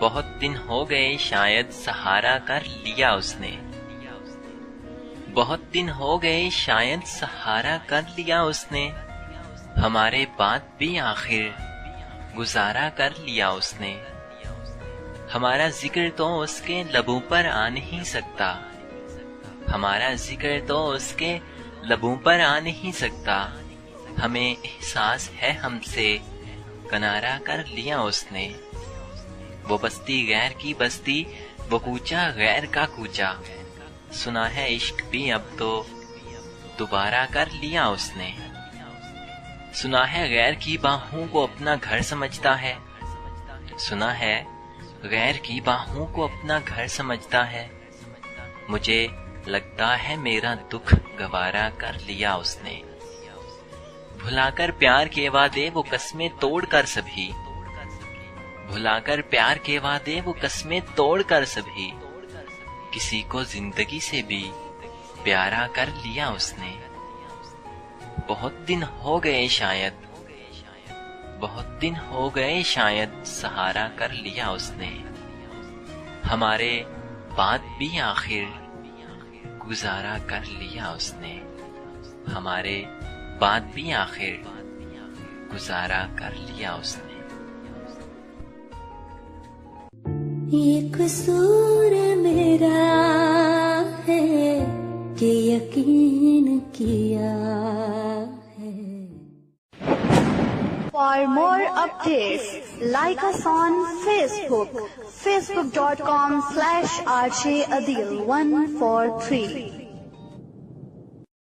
بہت دن ہو گئے شاید سہارا کر لیا اس نے، بہت دن ہو گئے شاید سہارا کر لیا اس نے، ہمارے بعد بھی آخر گزارا کر لیا اس نے، ہمارا ذکر تو اس کے لبوں پر آ نہیں سکتا، ہمارا ذکر تو اس کے لبوں پر آ نہیں سکتا، ہمیں احساس ہے ہم سے کنارہ کر لیا اس نے، وہ بستی غیر کی بستی، وہ کوچہ غیر کا کوچہ، سنا ہے عشق بھی اب تو دوبارہ کر لیا اس نے، سنا ہے غیر کی باہوں کو اپنا گھر سمجھتا ہے، سنا ہے غیر کی باہوں کو اپنا گھر سمجھتا ہے، مجھے لگتا ہے میرا دکھ گوارا کر لیا اس نے، بھلا کر پیار کے وعدے وہ قسمیں توڑ کر سبھی، بھلا کر پیار کے وعدے وہ قسمیں توڑ کر سبھی، کسی کو زندگی سے بھی پیارا کر لیا اس نے، بہت دن ہو گئے شاید، بہت دن ہو گئے شاید سہارا کر لیا اس نے، ہمارے بعد بھی آخر گزارا کر لیا اس نے، ہمارے بعد بھی آخر گزارا کر لیا اس نے۔ یہ قصور میرا ہے کہ یقین کیا ہے۔ For more updates, like us on Facebook, facebook.com/RJ Adil 143